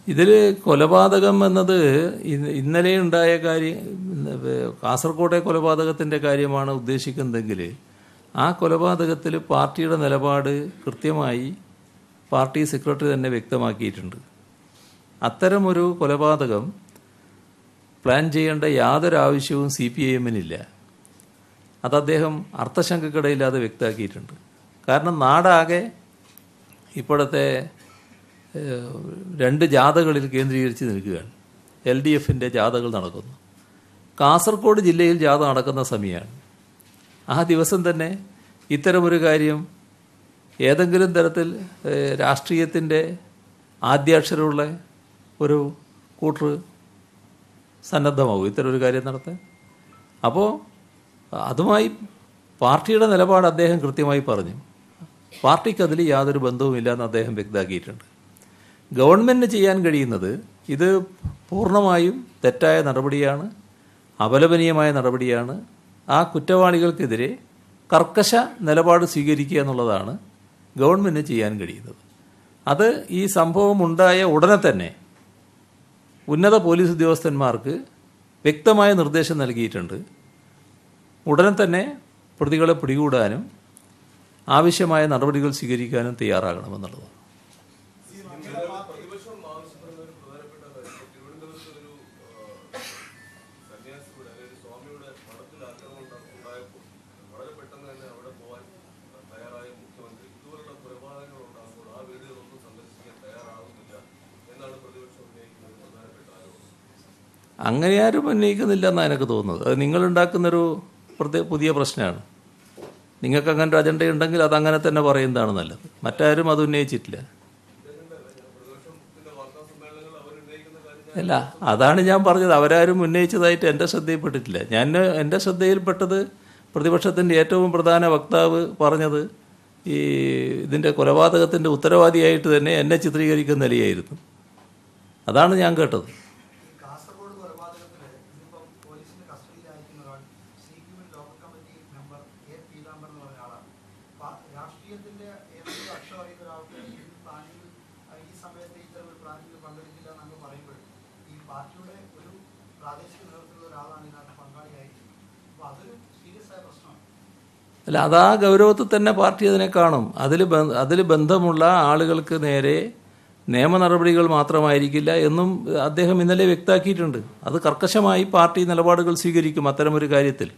ഇതിൽ കൊലപാതകം എന്നത് ഇന്നലെ ഉണ്ടായ കാര്യം, കാസർകോട്ടെ കൊലപാതകത്തിൻ്റെ കാര്യമാണ് ഉദ്ദേശിക്കുന്നതെങ്കിൽ ആ കൊലപാതകത്തിൽ പാർട്ടിയുടെ നിലപാട് കൃത്യമായി പാർട്ടി സെക്രട്ടറി തന്നെ വ്യക്തമാക്കിയിട്ടുണ്ട്. അത്തരമൊരു കൊലപാതകം പ്ലാൻ ചെയ്യേണ്ട യാതൊരു ആവശ്യവും CPIM-നില്ല. അത് അദ്ദേഹം അർത്ഥശങ്കക്കിടയില്ലാതെ വ്യക്തമാക്കിയിട്ടുണ്ട്. കാരണം നാടാകെ ഇപ്പോഴത്തെ 2 ജാഥകളിൽ കേന്ദ്രീകരിച്ച് നിൽക്കുകയാണ്. LDF-ൻ്റെ ജാഥകൾ നടക്കുന്നു. കാസർഗോഡ് ജില്ലയിൽ ജാഥ നടക്കുന്ന സമയമാണ്. ആ ദിവസം തന്നെ ഇത്തരമൊരു കാര്യം ഏതെങ്കിലും തരത്തിൽ രാഷ്ട്രീയത്തിൻ്റെ ആദ്യാക്ഷരമുള്ള ഒരു കൂട്ടർ സന്നദ്ധമാകും ഇത്തരം ഒരു കാര്യം നടത്താൻ. അപ്പോൾ അതുമായി പാർട്ടിയുടെ നിലപാട് അദ്ദേഹം കൃത്യമായി പറഞ്ഞു. പാർട്ടിക്ക് അതിൽ യാതൊരു ബന്ധവുമില്ല എന്ന് അദ്ദേഹം വ്യക്തമാക്കിയിട്ടുണ്ട്. ഗവൺമെൻറ്റിന് ചെയ്യാൻ കഴിയുന്നത് ഇത് പൂർണ്ണമായും തെറ്റായ നടപടിയാണ്, അപലപനീയമായ നടപടിയാണ്. ആ കുറ്റവാളികൾക്കെതിരെ കർക്കശ നിലപാട് സ്വീകരിക്കുക എന്നുള്ളതാണ് ഗവൺമെൻറ്റിന് ചെയ്യാൻ കഴിയുന്നത്. അത് ഈ സംഭവം ഉണ്ടായ ഉടനെ തന്നെ ഉന്നത പോലീസ് ഉദ്യോഗസ്ഥന്മാർക്ക് വ്യക്തമായ നിർദ്ദേശം നൽകിയിട്ടുണ്ട്. ഉടനെ തന്നെ പ്രതികളെ പിടികൂടാനും ആവശ്യമായ നടപടികൾ സ്വീകരിക്കാനും തയ്യാറാകണമെന്നുള്ളത്. അങ്ങനെ ആരും ഉന്നയിക്കുന്നില്ല എന്നാണ് എനിക്ക് തോന്നുന്നത്. അത് നിങ്ങളുണ്ടാക്കുന്നൊരു പുതിയ പ്രശ്നമാണ്. നിങ്ങൾക്ക് അങ്ങനെ ഒരു അജണ്ട ഉണ്ടെങ്കിൽ അതങ്ങനെ തന്നെ പറയുന്നതാണ് നല്ലത്. മറ്റാരും അത് ഉന്നയിച്ചിട്ടില്ല. അല്ല, അതാണ് ഞാൻ പറഞ്ഞത്. അവരാരും ഉന്നയിച്ചതായിട്ട് എൻ്റെ ശ്രദ്ധയിൽപ്പെട്ടിട്ടില്ല. എൻ്റെ ശ്രദ്ധയിൽപ്പെട്ടത് പ്രതിപക്ഷത്തിൻ്റെ ഏറ്റവും പ്രധാന വക്താവ് പറഞ്ഞത് ഇതിൻ്റെ കൊലപാതകത്തിൻ്റെ ഉത്തരവാദിയായിട്ട് തന്നെ എന്നെ ചിത്രീകരിക്കുന്ന നിലയായിരുന്നു. അതാണ് ഞാൻ കേട്ടത്. അല്ല, അതാ ഗൗരവത്തിൽ തന്നെ പാർട്ടി അതിനെ കാണും. അതിൽ ബന്ധമുള്ള ആളുകൾക്ക് നേരെ നിയമ നടപടികൾ മാത്രമായിരിക്കില്ല എന്നും അദ്ദേഹം ഇന്നലെ വ്യക്തമാക്കിയിട്ടുണ്ട്. അത് കർക്കശമായി പാർട്ടി നിലപാടുകൾ സ്വീകരിക്കും അത്തരമൊരു കാര്യത്തിൽ.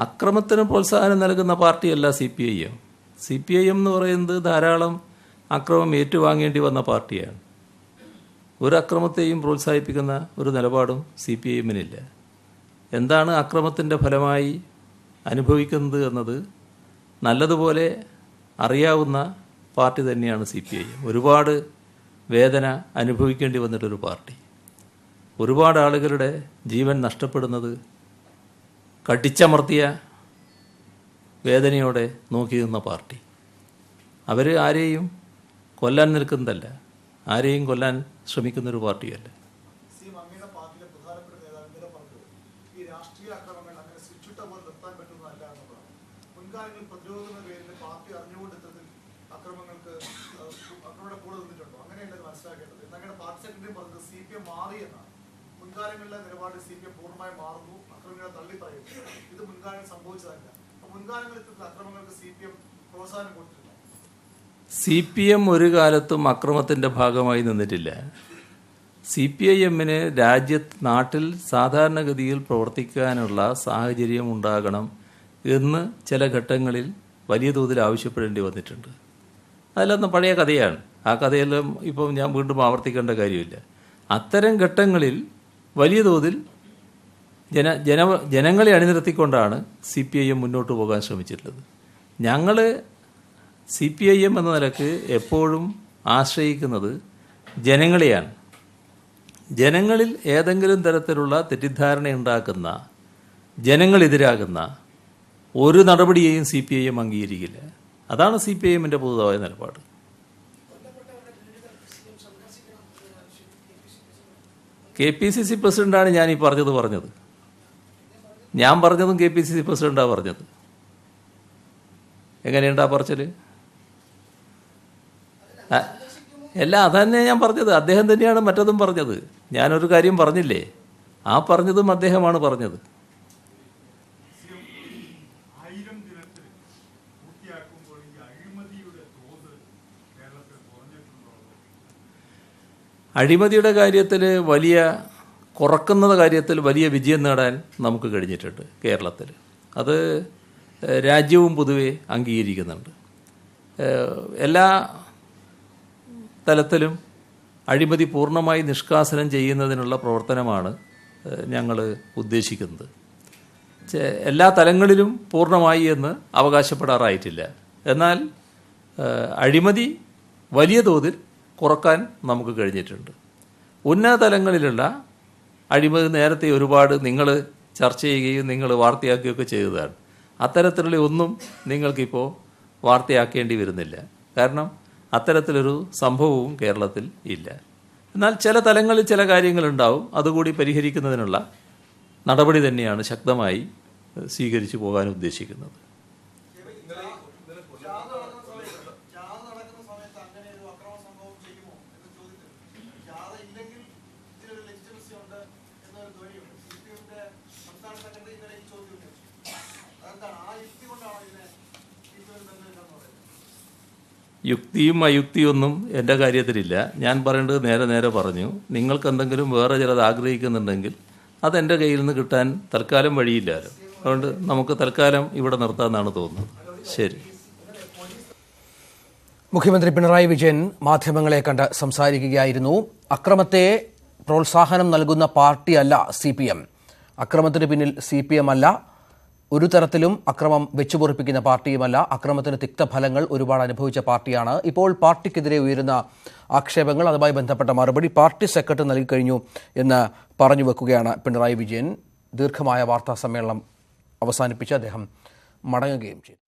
അക്രമത്തിന് പ്രോത്സാഹനം നൽകുന്ന പാർട്ടിയല്ല CPIM. CPIM എന്ന് പറയുന്നത് ധാരാളം അക്രമം ഏറ്റുവാങ്ങേണ്ടി വന്ന പാർട്ടിയാണ്. ഒരു അക്രമത്തെയും പ്രോത്സാഹിപ്പിക്കുന്ന ഒരു നിലപാടും CPIM-നില്ല. എന്താണ് അക്രമത്തിൻ്റെ ഫലമായി അനുഭവിക്കുന്നത് എന്നത് നല്ലതുപോലെ അറിയാവുന്ന പാർട്ടി തന്നെയാണ് CPIM. ഒരുപാട് വേദന അനുഭവിക്കേണ്ടി വന്നിട്ടൊരു പാർട്ടി, ഒരുപാട് ആളുകളുടെ ജീവൻ നഷ്ടപ്പെടുന്നത് കടിച്ചമർത്തിയ വേദനയോടെ നോക്കി നിന്ന പാർട്ടി. അവർ ആരെയും കൊല്ലാൻ നിൽക്കുന്നതല്ല, ആരെയും കൊല്ലാൻ ശ്രമിക്കുന്നൊരു പാർട്ടിയല്ല. മുൻകാലങ്ങളിലെ നിലപാട് CPM പൂർണ്ണമായി മാറുന്നു, അക്രമികളെ തള്ളി പറയുന്നു. ഇത് മുൻകാലങ്ങളിൽ സംഭവിച്ചതല്ല. മുൻകാലങ്ങളിൽ അക്രമങ്ങൾക്ക് CPM പ്രോത്സാഹനം കൊടുത്തിട്ടുണ്ട്. CPM ഒരു കാലത്തും അക്രമത്തിൻ്റെ ഭാഗമായി നിന്നിട്ടില്ല. CPIM-ന് നാട്ടിൽ സാധാരണഗതിയിൽ പ്രവർത്തിക്കാനുള്ള സാഹചര്യം ഉണ്ടാകണം എന്ന് ചില ഘട്ടങ്ങളിൽ വലിയ തോതിൽ ആവശ്യപ്പെടേണ്ടി വന്നിട്ടുണ്ട്. അതിലൊന്നും പഴയ കഥയാണ്. ആ കഥയെല്ലാം ഇപ്പം ഞാൻ വീണ്ടും ആവർത്തിക്കേണ്ട കാര്യമില്ല. അത്തരം ഘട്ടങ്ങളിൽ വലിയ തോതിൽ ജനങ്ങളെ അണിനിരത്തിക്കൊണ്ടാണ് CPIM മുന്നോട്ട് പോകാൻ ശ്രമിച്ചിട്ടുള്ളത്. ഞങ്ങൾ CPIM എന്ന നിലക്ക് എപ്പോഴും ആശ്രയിക്കുന്നത് ജനങ്ങളെയാണ്. ജനങ്ങളിൽ ഏതെങ്കിലും തരത്തിലുള്ള തെറ്റിദ്ധാരണയുണ്ടാക്കുന്ന, ജനങ്ങളെതിരാകുന്ന ഒരു നടപടിയെയും CPIM അംഗീകരിക്കില്ല. അതാണ് CPIM-ൻ്റെ പൊതുവായ നിലപാട്. KPCC പ്രസിഡന്റാണ് ഞാൻ ഈ പറഞ്ഞത്. ഞാൻ പറഞ്ഞതും KPCC പ്രസിഡന്റാണ് പറഞ്ഞത്. എങ്ങനെയുണ്ടാ പറച്ചല്? അല്ല, അതന്നെ ഞാൻ പറഞ്ഞത്. അദ്ദേഹം തന്നെയാണ് മറ്റതും പറഞ്ഞത്. ഞാനൊരു കാര്യം പറഞ്ഞില്ലേ, ആ പറഞ്ഞതും അദ്ദേഹമാണ് പറഞ്ഞത്. അഴിമതിയുടെ കാര്യത്തിൽ കുറക്കുന്ന കാര്യത്തിൽ വലിയ വിജയം നേടാൻ നമുക്ക് കഴിഞ്ഞിട്ടുണ്ട് കേരളത്തിൽ. അത് രാജ്യവും പൊതുവെ അംഗീകരിക്കുന്നുണ്ട്. എല്ലാ തലത്തിലും അഴിമതി പൂർണ്ണമായി നിഷ്കാസനം ചെയ്യുന്നതിനുള്ള പ്രവർത്തനമാണ് ഞങ്ങൾ ഉദ്ദേശിക്കുന്നത്. എല്ലാ തലങ്ങളിലും പൂർണ്ണമായി എന്ന് അവകാശപ്പെടാറായിട്ടില്ല. എന്നാൽ അഴിമതി വലിയ തോതിൽ കുറക്കാൻ നമുക്ക് കഴിഞ്ഞിട്ടുണ്ട്. ഉന്നത തലങ്ങളിലുള്ള അഴിമതി നേരത്തെ ഒരുപാട് നിങ്ങൾ ചർച്ച ചെയ്യുകയും നിങ്ങൾ വാർത്തയാക്കുകയൊക്കെ ചെയ്തതാണ്. അത്തരത്തിലുള്ള ഒന്നും നിങ്ങൾക്കിപ്പോൾ വാർത്തയാക്കേണ്ടി വരുന്നില്ല. കാരണം അത്തരത്തിലൊരു സംഭവവും കേരളത്തിൽ ഇല്ല. എന്നാൽ ചില തലങ്ങളിൽ ചില കാര്യങ്ങളുണ്ടാവും. അതുകൂടി പരിഹരിക്കുന്നതിനുള്ള നടപടി തന്നെയാണ് ശക്തമായി സ്വീകരിച്ചു പോകാൻ ഉദ്ദേശിക്കുന്നത്. യുക്തിയും അയുക്തിയൊന്നും എൻ്റെ കാര്യത്തിലില്ല. ഞാൻ പറയേണ്ടത് നേരെ പറഞ്ഞു. നിങ്ങൾക്ക് എന്തെങ്കിലും വേറെ ചിലത് ആഗ്രഹിക്കുന്നുണ്ടെങ്കിൽ അതെൻ്റെ കയ്യിൽ നിന്ന് കിട്ടാൻ തൽക്കാലം വഴിയില്ലല്ലോ. അതുകൊണ്ട് നമുക്ക് തൽക്കാലം ഇവിടെ നിർത്താമെന്നാണ് തോന്നുന്നത്. ശരി. മുഖ്യമന്ത്രി പിണറായി വിജയൻ മാധ്യമങ്ങളെ കണ്ട് സംസാരിക്കുകയായിരുന്നു. അക്രമത്തെ പ്രോത്സാഹനം നൽകുന്ന പാർട്ടിയല്ല CPM. അക്രമത്തിന് പിന്നിൽ CPM അല്ല. ഒരു തരത്തിലും അക്രമം വെച്ചുപൊറിപ്പിക്കുന്ന പാർട്ടിയുമല്ല. അക്രമത്തിന് തിക്തഫലങ്ങൾ ഒരുപാട് അനുഭവിച്ച പാർട്ടിയാണ്. ഇപ്പോൾ പാർട്ടിക്കെതിരെ ഉയരുന്ന ആക്ഷേപങ്ങൾ, അതുമായി ബന്ധപ്പെട്ട മറുപടി പാർട്ടി സെക്രട്ടറി നൽകിക്കഴിഞ്ഞു എന്ന് പറഞ്ഞു വെക്കുകയാണ് പിണറായി വിജയൻ. ദീർഘമായ വാർത്താ സമ്മേളനം അവസാനിപ്പിച്ച് അദ്ദേഹം മടങ്ങുകയും ചെയ്തു.